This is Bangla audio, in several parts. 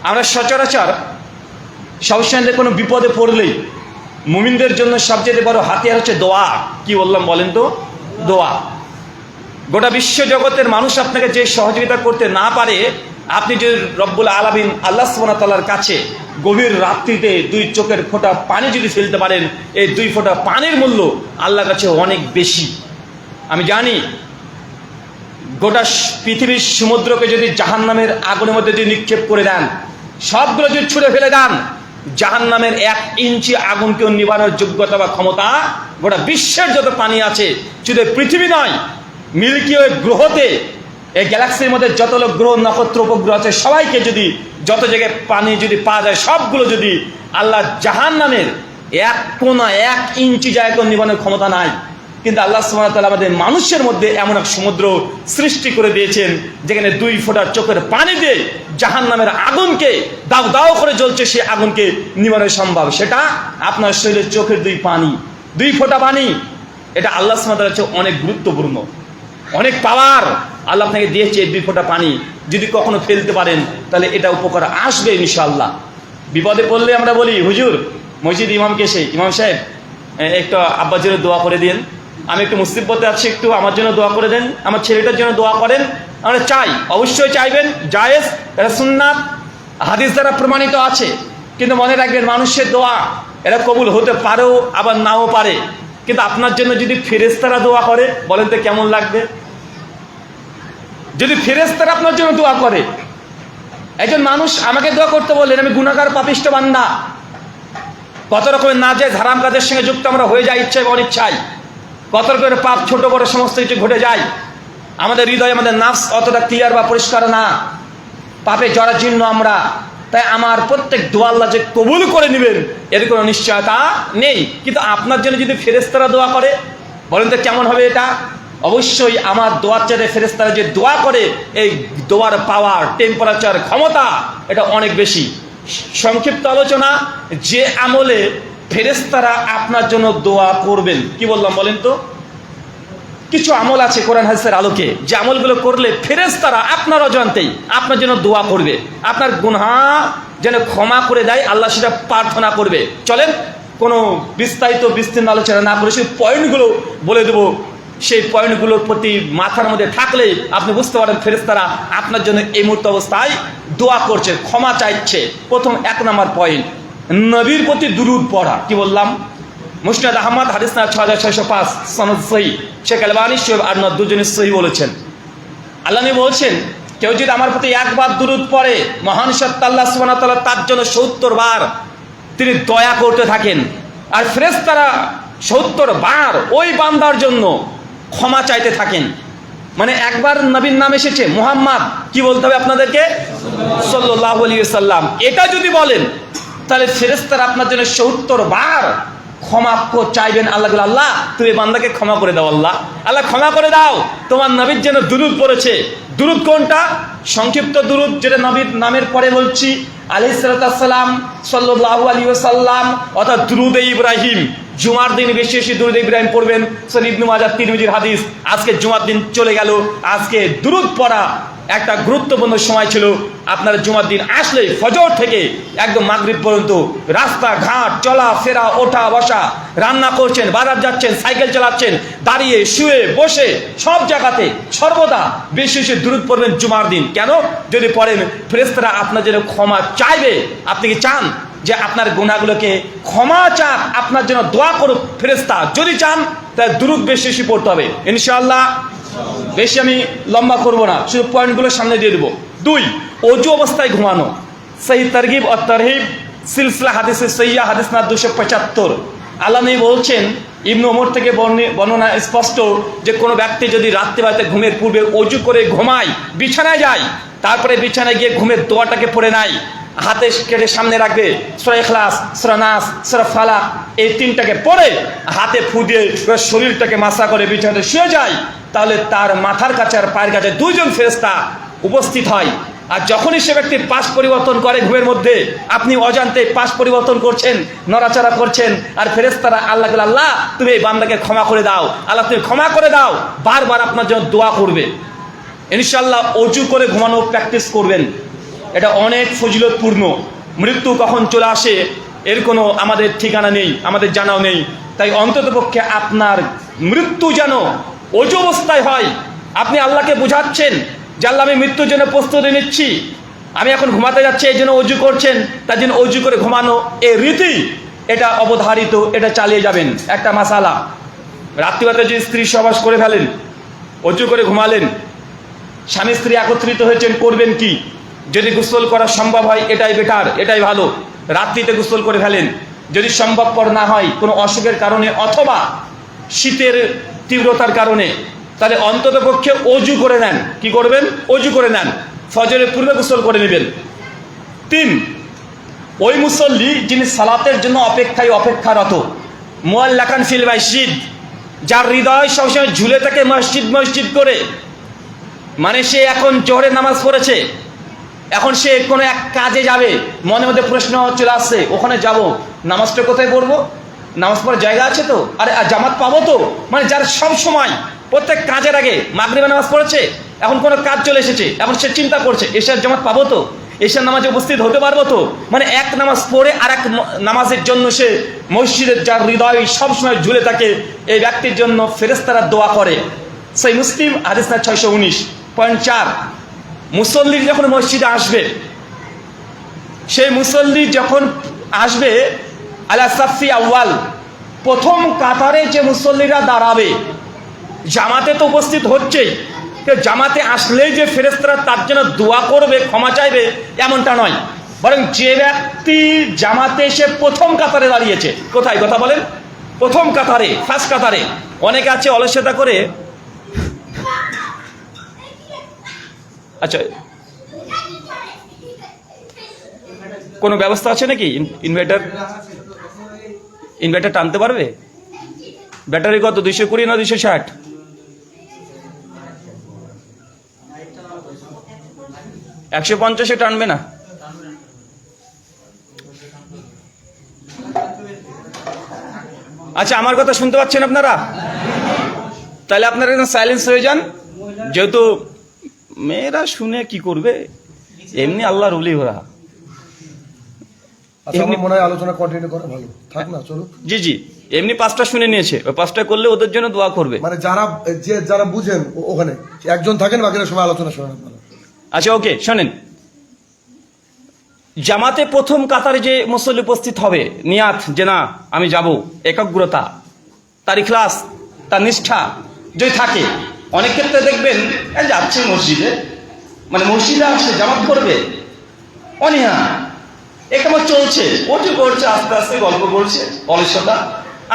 আমরা সচরাচর সবসময় কোনো বিপদে পড়লেই মুমিনদের জন্য সবচেয়ে বড় হাতিয়ার হচ্ছে দোয়া। কি বললাম বলেন তো? দোয়া। গোটা বিশ্ব জগতের মানুষ আপনাকে যে সহযোগিতা করতে না পারে, আপনি যদি রব্বুল আলামিন আল্লাহ সুবহানাহু ওয়া তাআলার কাছে গভীর রাত্রিতে 2 চোখের ফোঁটা পানি যদি ফেলতে পারেন, এই 2 ফোঁটা পানির মূল্য আল্লাহর কাছে অনেক বেশি। আমি জানি গোটা পৃথিবীর সমুদ্রকে যদি জাহান্নামের আগুনের মধ্যে যদি নিক্ষেপ করে দেন, সবগুলো যদি ছুঁড়ে ফেলে দেন, জাহান্নামের 1 ইঞ্চি আগুনকেও নিবানোর যোগ্যতা বা ক্ষমতা গোটা বিশ্বের যত পানি আছে, শুধু পৃথিবী নয়, মিল্কি ওয়ে গ্রহতে, এই গ্যালাক্সির মধ্যে যত গ্রহ নক্ষত্র উপগ্রহ আছে, সবাইকে যদি যত জায়গায় পানি যদি পাওয়া যায়, সবগুলো যদি আল্লাহ জাহান্নামের 1 কোণা 1 ইঞ্চি জায়গায় নিবানোর ক্ষমতা নাই। কিন্তু আল্লাহ সুবহানাহু ওয়া তাআলা আমাদের মানুষের মধ্যে এমন এক সমুদ্র সৃষ্টি করে দিয়েছেন, যেখানে 2 ফোঁটা চোখের পানি দিয়ে জাহান্নামের আগুনকে দাউ দাউ করে জ্বলছে, সেই আগুনকে নিবানো সম্ভব। সেটা আপনার শরীরের চোখের 2 ফোঁটা পানি। এটা আল্লাহ সুবহানাহু ওয়া তাআলার কাছে অনেক গুরুত্বপূর্ণ, অনেক পাওয়ার আল্লাহ আপনাকে দিয়েছে। 2 ফোঁটা পানি যদি কখনো ফেলতে পারেন, তাহলে এটা উপকার আসবে ইনশাআল্লাহ। বিপদে পড়লে আমরা বলি, হুজুর মসজিদ ইমামকে সেই ইমাম সাহেব একটু আব্বার জন্য দোয়া করে দিন, আমি একটু মুসিবতে আছি, একটু আমার জন্য দোয়া করে দেন, আমার ছেলেটার জন্য দোয়া করেন। আমরা চাই, অবশ্যই চাইবেন, জায়েজ, এটা সুন্নাত, হাদিস দ্বারা প্রমাণিত আছে। কিন্তু মনে রাখবেন, মানুষের দোয়া এটা কবুল হতে পারেও আবার নাও পারে। কিন্তু আপনার জন্য যদি ফেরেশতারা দোয়া করে, বলেন তো কেমন লাগবে? যদি ফেরেশতারা আপনার জন্য দোয়া করে, একজন মানুষ আমাকে দোয়া করতে বললেন, আমি গুনাহগার পাপিষ্ঠ বান্দা, কত রকমের নাজায়েজ হারাম কাজের সঙ্গে যুক্ত আমরা হয়ে যাই ইচ্ছায় অনিচ্ছায়, কত রকমের পাপ ছোট বড় সমস্ত কিছু ঘটে যায়। আমাদের হৃদয়ে আমাদের নাফস অতটা ক্লিয়ার বা পরিষ্কার না, পাপে জরাজীর্ণ আমরা। তাই আমার প্রত্যেক দোয়া আল্লাহ যে কবুল করে নেবেন এর কোনো নিশ্চয়তা নেই। কিন্তু আপনার জন্য যদি ফেরেশতারা দোয়া করে, বলেন তো কেমন হবে এটা? অবশ্যই আমার দোয়ার চাইতে ফেরেশতারা যে দোয়া করে, এই দোয়ার পাওয়ার, টেম্পারেচার, ক্ষমতা এটা অনেক বেশি। সংক্ষিপ্ত আলোচনা, যে আমলে ফেরেশতারা আপনার জন্য দোয়া করবেন, কি বললাম বলেন তো? কিছু আমল আছে কোরআন হাদিসের আলোকে, যে আমলগুলো করলে ফেরেশতারা আপনার অজান্তেই আপনার জন্য দোয়া করবে, আপনার গুনাহ যেন ক্ষমা করে দেয়, আল্লাহ সেটা প্রার্থনা করবে। চলেন কোনো বিস্তীর্ণ আলোচনা না করে সেই পয়েন্টগুলো বলে দেবো। সেই পয়েন্টগুলোর প্রতি মাথার মধ্যে থাকলে আপনি বুঝতে পারেন ফেরেশতারা আপনার জন্য এই মুহূর্ত অবস্থায় দোয়া করছে, ক্ষমা চাইছে। প্রথম 1 নম্বর পয়েন্ট, নবীর প্রতি দুরূদ পড়া। কি বললাম? মুসনাদ আহমদ, হাদিস না 6605, সনদ সহিহ। শেখ আলবানী শোয়েব আরনাদ দুজনে সহিহ বলেছেন। আল্লাহ নবী বলছেন, কেউ যদি আমার প্রতি 1 বার দুরূদ পড়ে, মহান সত্তা আল্লাহ সুবহানাহু ওয়া তাআলা তার জন্য 70 বার তিনি দয়া করতে থাকেন। আর ফেরেশতারা 70 বার ওই বান্দার জন্য ক্ষমা চাইতে থাকেন। মানে একবার নবীর নাম এসেছে মুহাম্মদ, কি বলতে হবে আপনাদেরকে? সাল্লাল্লাহু আলাইহি ওয়াসাল্লাম। এটা যদি বলেন, তাহলে ফেরেশতারা আপনার জন্য 70 বার ক্ষমা চাইবেন। আল্লাহ, আল্লাহ তুমি বান্দাকে ক্ষমা করে দাও, আল্লাহ আল্লাহ ক্ষমা করে দাও, তোমার নবীর জন্য দুরূদ পড়েছে। দুরূদ কোনটা? সংক্ষিপ্ত দুরূদ, যেটা নবীর নামের পরে বলছি, আলাইহিস সালাতু ওয়াস সালাম, সাল্লাল্লাহু আলাইহি ওয়াসাল্লাম, অর্থাৎ দুরূদে ইব্রাহিম। জুমার দিন বেশি বেশি দুরূদ ইব্রাহিম পড়বেন। সুনান ইবনে মাজাহ, তিরমিজির হাদিস। আজকে জুমার দিন চলে গেল, আজকে দুরূদ পড়া একটা গুরুত্বপূর্ণ সময় ছিল। আপনারা জুমার দিন আসলে ফজর থেকে একদম মাগরিব পর্যন্ত রাস্তাঘাট, চলাফেরা, ওঠা বসা, রান্না করছেন, বাজার যাচ্ছেন, সাইকেল চালাচ্ছেন, দাঁড়িয়ে শুয়ে বসে সব জায়গাতে সর্বদা বেশি বেশি দুরূদ পড়বেন জুমার দিন। কেন? যদি পড়েন ফেরেশতারা আপনার জন্য ক্ষমা চাইবে। আপনি কি চান যে আপনার গুনাহগুলোকে ক্ষমা চান, আপনার জন্য দোয়া করুক ফেরেশতা? যদি চান তাহলে দুরূদ বেশি বেশি পড়তে হবে ইনশাআল্লাহ। বেশি আমি লম্বা করব না, শুধু পয়েন্টগুলো সামনে দিয়ে দেবো। 2, অজু অবস্থায় ঘুমানো। সহিহ তারগিব ও তারহিব, সিলসিলা হাদিসে সহিহ, হাদিস না 275। আল্লাহ নবী বলছেন, ইবনে ওমর থেকে বর্ণনা স্পষ্ট, যে কোনো ব্যক্তি যদি রাত্রিবেলাতে ঘুমের পূর্বে অজু করে ঘুমায়, বিছানায় যায়, তারপরে বিছানায় গিয়ে ঘুমের দোয়াটাকে পড়ে নাই, হাতে কেটে সামনে রাখবে, সূরা ইখলাস, সূরা নাস, সূরা ফালাক, এই 3টাকে পড়ে হাতে ফু দিয়ে শরীরটাকে মাসা করে বিছানাতে শুয়ে যায়, তাহলে তার মাথার কাছে আর পায়ের কাছে 2 জন ফেরেশতা উপস্থিত হয়। আর যখনই সে ব্যক্তি পাশ পরিবর্তন করে ঘুমের মধ্যে, আপনি অজান্তে পাশ পরিবর্তন করছেন, নড়াচড়া করছেন, আর ফেরেশতারা আল্লাহ, আল্লাহ তুমি এই বান্দাকে ক্ষমা করে দাও, আল্লাহ তুমি ক্ষমা করে দাও, বারবার আপনার জন্য দোয়া করবে। ইনশাআল্লাহ অজু করে ঘুমানো প্র্যাকটিস করবেন। এটা অনেক ফজিলতপূর্ণ। মৃত্যু কখন চলে আসে এর কোনো আমাদের ঠিকানা নেই, আমাদের জানাও নেই। তাই অন্ততপক্ষে আপনার মৃত্যু যেন অজু অবস্থায় হয়। আপনি আল্লাহকে বোঝাচ্ছেন যে আল্লাহ আমি মৃত্যুর জন্য প্রস্তুতি নিচ্ছি, আমি এখন ঘুমাতে যাচ্ছি, এই জন্য অজু করছেন, তার জন্য অজু করে ঘুমানো এই রীতি এটা অবধারিত, এটা চালিয়ে যাবেন। একটা মাসালা, রাত্রিবেলাতে যে স্ত্রী সহবাস করে ফেলেন, অজু করে ঘুমালেন, স্বামী স্ত্রী একত্রিত হয়েছেন, করবেন কি? যদি গোসল করা সম্ভব হয় এটাই বেটার, এটাই ভালো। রাত্রিতে গোসল করে ফেলেন। যদি সম্ভবপর না হয় কোনো অসুখের কারণে অথবা শীতের তীব্রতার কারণে, তাহলে অন্তত পক্ষে অজু করে নেন। কি করবেন? অজু করে নেন, ফজরের পূর্বে গোসল করে নেবেন। 3, ওই মুসল্লি যিনি সালাতের জন্য অপেক্ষারত, মুআল্লাকান ফিল মসজিদ, যার হৃদয় সবসময় ঝুলে থাকে মসজিদ মসজিদ করে, মানে সে এখন জোহরের নামাজ পড়েছে, এখন সে কোনো এক কাজে যাবে, মনের মধ্যে প্রশ্ন চলে আসছে ওখানে যাব, নামাজটা কোথায় পড়বো? নামাজ পড়ার জায়গা আছে তো? আরে জামাত পাবো তো? মানে যার সব সময় প্রত্যেক কাজের আগে মাগরিবের নামাজ পড়েছে, এখন কোনো কাজ চলে এসেছে, এখন সে চিন্তা করছে এশার জামাত পাবো তো? এশার নামাজে উপস্থিত হতে পারবো তো? মানে এক নামাজ পড়ে আর এক নামাজের জন্য সে মসজিদের, যার হৃদয় সবসময় ঝুলে থাকে, এই ব্যক্তির জন্য ফেরেশতারা দোয়া করে। সেই মুসলিম হাদিস 619.4। মুসল্লি যখন মসজিদে আসবে, সেই মুসল্লি যখন আসবে আলা সাফি আউয়াল, প্রথম কাতারে যে মুসল্লিরা দাঁড়াবে, জামাতে তো উপস্থিত হচ্ছেই, জামাতে আসলেই যে ফেরেশতারা তার জন্য দোয়া করবে, ক্ষমা চাইবে, এমনটা নয়। বরং যে ব্যক্তি জামাতে এসে প্রথম কাতারে দাঁড়িয়েছে, কোথায় কথা বলেন? প্রথম কাতারে, ফার্স্ট কাতারে। অনেকে আছে অলসতা করে, আচ্ছা কোনো ব্যবস্থা আছে নাকি? ইনভার্টার টানতে পারবে? ব্যাটারি কত, 220 না 260? $150 টানবে না? আচ্ছা, আমার কথা শুনতে পাচ্ছেন আপনারা? তাহলে আপনারা একদম সাইলেন্স হয়ে যান, যেহেতু মেয়েরা শুনে কি করবে, এমনি আল্লাহর ওলি ওরা। মনে হয় আলোচনা কন্টিনিউ করা ভালো, থাক না, চলো। জি জি, এমনি 5টা শুনে নিয়েছে, ওই 5টা করলে ওদের জন্য দোয়া করবে। মানে যারা বুঝেন ওখানে একজন থাকেন, বাকিরা সবাই আলোচনা শোনেন। আচ্ছা ওকে, শোনেন। জামাতে প্রথম কাতারে যে মুসল্লি উপস্থিত হবে, নিয়াত যে না আমি যাব, একাগ্রতা, তার ইখলাস, তার নিষ্ঠা যদি থাকে, অনেক ক্ষেত্রে দেখবেন যাচ্ছে মসজিদে, মানে মসজিদে আসছে জামাত করবে, অনীহা, একেবারে চলছে, ওটি করছে, আস্তে আস্তে গল্প করছে, অলসতা,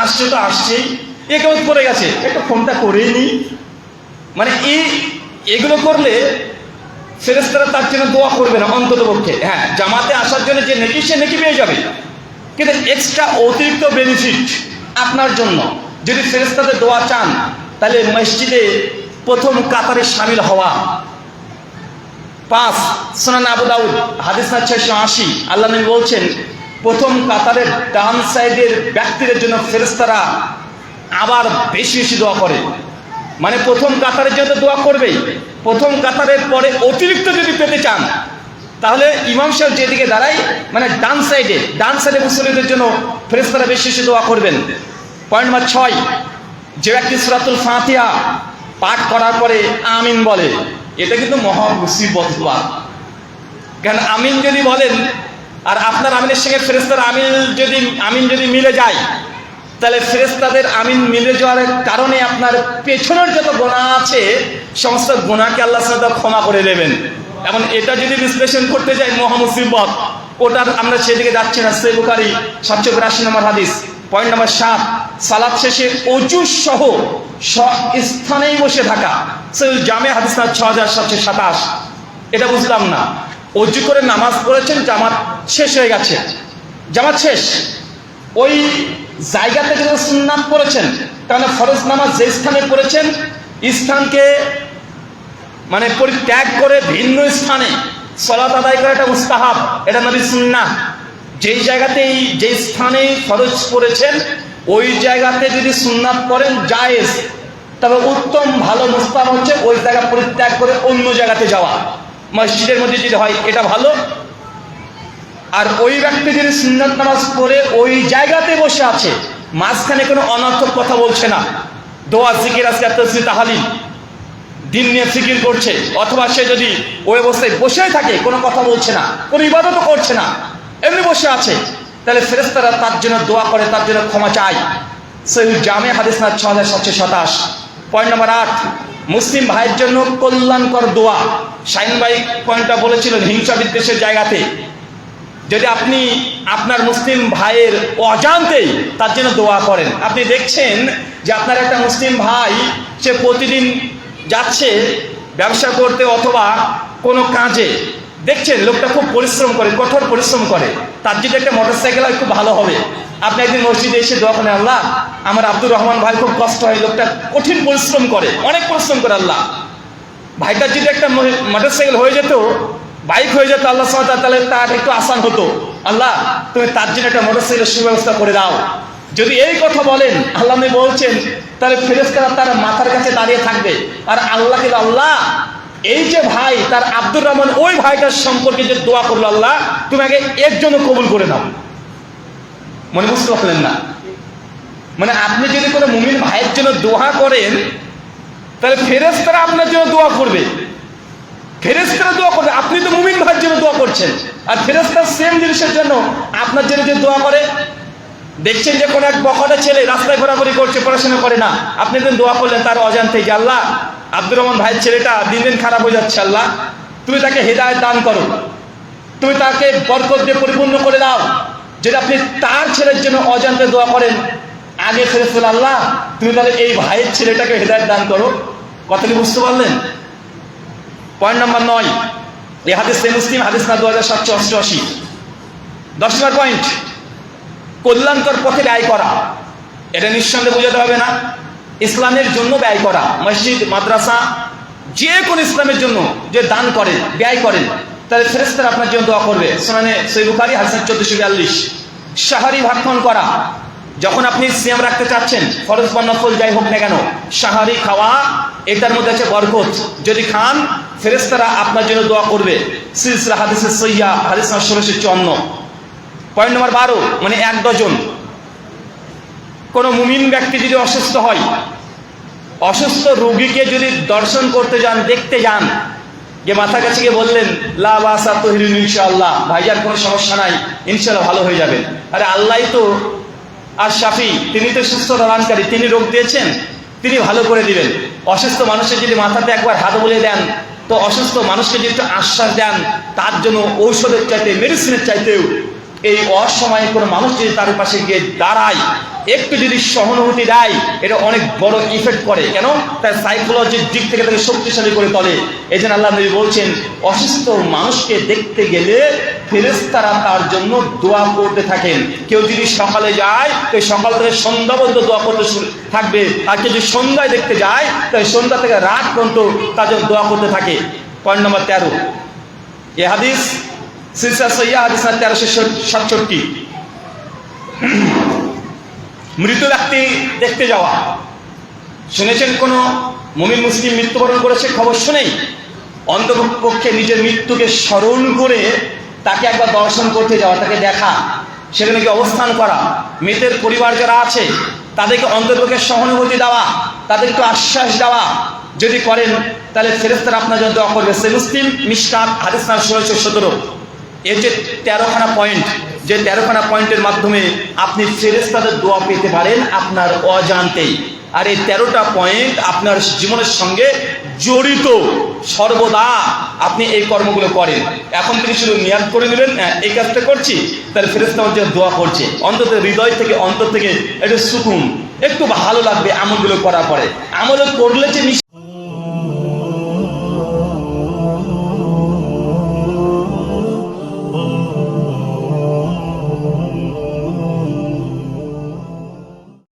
আসছে তো আসছেই, একেবারে পড়ে গেছে, একটু ফোনটা করেই নি। মানে এগুলো করলে ফেরেশতারা তার জন্য দোয়া করবে না অন্তত পক্ষে। হ্যাঁ, জামাতে আসার জন্য যে নেকি, সে নেকি পেয়ে যাবে, কিন্তু এক্সট্রা অতিরিক্ত বেনিফিট আপনার জন্য, যদি ফেরেশতাদের দোয়া চান, তাহলে মসজিদে প্রথম কাতারে শামিল হওয়া। 5, সুনান আবু দাউদ হাদিস 680, আল্লাহ নবী বলছেন প্রথম কাতারের ডান সাইডের ব্যক্তিদের জন্য ফেরেশতারা আবার বেশি বেশি দোয়া করে। মানে প্রথম কাতারের জন্য দোয়া করবেই, প্রথম কাতারের পরে অতিরিক্ত যদি পেতে চান, তাহলে ইমাম সাহেব যেদিকে দাঁড়ায়, মানে ডান সাইডে মুসল্লিদের জন্য ফেরেশতারা বেশি বেশি দোয়া করবেন। পয়েন্ট নম্বর 6, যে ব্যক্তি সূরাতুল ফাতিহা পাঠ করার পরে আমিন বলে, এটা কিন্তু মহা মুসিবত। কারণ আমিন যদি বলেন আর আপনার আমিনের সঙ্গে ফেরেশতার আমিন যদি মিলে যায়, তাহলে ফেরেশতাদের আমিন মিলে যাওয়ার কারণে আপনার পেছনের যত গুনাহ আছে সমস্ত গুনাহকে আল্লাহ তাআলা ক্ষমা করে দেবেন। এখন এটা যদি বিশ্লেষণ করতে যাই মহা মুসিবত, ওটার আমরা সেদিকে যাচ্ছি না। সহিহ বুখারী 782 নম্বর হাদিস। পয়েন্ট নম্বর 7, সালাত শেষে অজু সহ স্থানেই বসে থাকা। সহিহ জামে হাদিস 6727। এটা বুঝলাম না, অজু করে নামাজ পড়েছেন, জামাত শেষ হয়ে গেছে, জামাত শেষ, ওই জায়গাতে যদি সুন্নাত পড়েছেন, তাহলে ফরজ নামাজ যে স্থানে পড়েছেন, স্থানকে মানে পরিত্যাগ করে ভিন্ন স্থানে সালাত আদায় করা, এটা মুস্তাহাব, এটা নবীর সুন্নাহ। যেই জায়গাতেই যে স্থানে ফরজ পড়েছেন, ওই জায়গাতে যদি সুন্নাত পড়েন জায়েজ, তবে উত্তম ভালো মুস্তাহাব হচ্ছে ওই জায়গা পরিত্যাগ করে অন্য জায়গাতে যাওয়া। মসজিদের মধ্যে যদি হয় এটা ভালো। আর ওই ব্যক্তি যদি সুন্নাত নামাজ পড়ে ওই জায়গাতে বসে আছে, মাঝখানে কোনো অনর্থক কথা বলছে না, দোয়া জিকির আজকাল তাসবিহ তাহলিল দিন নিয়ে ফিকির করছে, অথবা সে যদি ওই অবস্থায় বসেই থাকে কোনো কথা বলছে না, কোনো ইবাদতও করছে না, এমনি বসে আছে, তাহলে ফেরেশতারা তার জন্য দোয়া করে, তার জন্য ক্ষমা চায়। সহিহ জামে হাদিস নাম্বার 6727। পয়েন্ট নাম্বার 8, মুসলিম ভাইয়ের জন্য কল্যাণকর দোয়া। শাহিন ভাই পয়েন্টটা বলেছিলেন হিংসা বিদ্বেষের জায়গাতে, যদি আপনি আপনার মুসলিম ভাইয়ের অজান্তেই তার জন্য দোয়া করেন, আপনি দেখছেন যে আপনার একটা মুসলিম ভাই সে প্রতিদিন যাচ্ছে ব্যবসা করতে অথবা কোনো কাজে, দেখছেন লোকটা খুব পরিশ্রম করে, কঠোর পরিশ্রম করে, তার যদি একটা মোটরসাইকেল হয় খুব ভালো হবে। আপনি একদিন মসজিদে এসে দোয়া করেন, আল্লাহ আমার আব্দুর রহমান ভাই খুব কষ্ট হয়, লোকটা কঠিন পরিশ্রম করে, অনেক পরিশ্রম করে, আল্লাহ ভাইটার যদি একটা মোটরসাইকেল হয়ে যেত, বাইক হয়ে যেত, আল্লাহ সুবহানাহু ওয়া তাআলা, তাহলে তার একটু আসান হতো, আল্লাহ তুমি তার জন্য একটা মোটরসাইকেলের সুব্যবস্থা করে দাও। যদি এই কথা বলেন, আল্লাহ নবী বলছেন, তাহলে ফেরেশতারা তার মাথার কাছে দাঁড়িয়ে থাকবে আর আল্লাহকে, আল্লাহ এই যে ভাই তার আব্দুর রহমান ওই ভাইটার সম্পর্কে যে দোয়া করলো, আল্লাহ তুমি আগে এর জন্য কবুল করে নাও। মনে বুঝতে পারলেন না? মানে আপনি যদি কোনো মুমিন ভাইয়ের জন্য দোয়া করেন, তাহলে ফেরেশতারা আপনার জন্য দোয়া করবে, ফেরেশতারা দোয়া করবে, আপনি তো মুমিন ভাইয়ের জন্য দোয়া করছেন, আর ফেরেশতা সেম জিনিসের জন্য আপনার জন্য যে দোয়া করে। দেখছেন যে কোনো এক বখাটে ছেলে রাস্তায় ঘোরাঘুরি করছে, পড়াশোনা করে না, আপনি দিন দোয়া করলেন তার অজান্তেই যে আল্লাহ আব্দুর রহমান ভাইয়ের ছেলেটা দিন দিন খারাপ হয়ে যাচ্ছে, আল্লাহ তুমি তাকে হেদায়েত দান করো, তুমি তাকে বরকত দিয়ে পরিপূর্ণ করে দাও। যদি আপনি তার ছেলের জন্য অজান্তে দোয়া করেন, আগে ফেরেশতা আল্লাহ তুমি তাহলে এই ভাইয়ের ছেলেটাকে হেদায়েত দান করো। কথাটি বুঝতে পারলেন? পয়েন্ট নাম্বার 9, এই হাদিস মুসলিম হাদিস না 2788। 10 নম্বর পয়েন্ট, কল্যাণকর পথে ব্যয় করা। এটা নিঃসন্দেহে বোঝাতে হবে না, ইসলামের জন্য ব্যয় করা, মসজিদ মাদ্রাসা যে কোনো ইসলামের জন্য যে দান করেন, ব্যয় করেন, তাহলে ফেরেশতারা আপনার জন্য দোয়া করবে। সুনানে সহিহ বুখারী হাদিস 1442। শাহরি ভক্ষণ করা, যখন আপনি সিয়াম রাখতে চাচ্ছেন, ফরজ বা নফল যাই হোক না কেন, শাহরি খাওয়া, এটার মধ্যে আছে বরকত, যদি খান ফেরেশতারা আপনার জন্য দোয়া করবে। সিলসিলা হাদিসে সহিহা হাদিস 1654। পয়েন্ট নম্বর 12, মানে 1 ডজন। কোনো মুমিন ব্যক্তি যদি অসুস্থ হয়, অসুস্থ রোগীকে যদি দর্শন করতে যান, দেখতে যান, যে মাথা কাছে গিয়ে বললেন লা বাসা তহিরুন ইনশাআল্লাহ, ভাইজান কোনো সমস্যা নাই, ইনশাআল্লাহ ভালো হয়ে যাবেন। আরে আল্লাহই তো আর শাফি, তিনি তো সুস্থ দানকারী, তিনি রোগ দিয়েছেন, তিনি ভালো করে দিবেন। অসুস্থ মানুষের যদি মাথাতে একবার হাত বলে দেন, তো অসুস্থ মানুষকে যদি একটু আশ্বাস দেন, তার জন্য ঔষধের চাইতে, মেডিসিনের চাইতেও এই অসময়ে কোনো মানুষ যদি তার পাশে গিয়ে দাঁড়ায়, একটু যদি সহানুভূতি দেয়, এটা অনেক বড় ইফেক্ট করে। কেন? তার সাইকোলজির দিক থেকে তাকে শক্তিশালী করে তোলে। এই জন্য আল্লাহ নবী বলছেন, অসুস্থ মানুষকে দেখতে গেলে ফেরেশতারা তার জন্য দোয়া করতে থাকেন। কেউ যদি সকালে যায়, তো সকাল থেকে সন্ধ্যা পর্যন্ত দোয়া করতে থাকবে, আর কেউ যদি সন্ধ্যায় দেখতে যায়, তাই সন্ধ্যা থেকে রাত পর্যন্ত তার জন্য দোয়া করতে থাকে। পয়েন্ট নম্বর 13, এ হাদিস সিলসিলা সহিহা হাদিস 1367। মৃত ব্যক্তি দেখতে যাওয়া। শুনেছেন কোন মুমিন মুসলিম মৃত্যুবরণ করেছে, খবর শুনেই অন্ততপক্ষে নিজের মৃত্যুকে স্মরণ করে তাকে একবার দর্শন করতে যাওয়া, তাকে দেখা, সেখানে গিয়ে অবস্থান করা, মৃতের পরিবার যারা আছে তাদেরকে অন্ততপক্ষে সহানুভূতি দেওয়া, তাদেরকে একটু আশ্বাস দেওয়া যদি করেন, তাহলে ফেরেশতারা আপনার জন্য দোয়া করবে। সে মুসলিম মিশকাত হাদিস নাম্বার 1617। এর যে 13খানা পয়েন্ট, যে 13খানা পয়েন্টের মাধ্যমে আপনি ফেরেশতাদের দোয়া পেতে পারেন আপনার অজান্তেই। আর এই 13টা পয়েন্ট আপনার জীবনের সঙ্গে জড়িত, সর্বদা আপনি এই কর্মগুলো করেন। এখন তিনি শুধু নিয়াত করে নিলেন এই কাজটা করছি, তাহলে ফেরেশতা আমার জন্য দোয়া করছে, অন্তত হৃদয় থেকে, অন্তর থেকে একটু সুকুন, একটু ভালো লাগবে আমলগুলো করার পরে। আমল করলে যে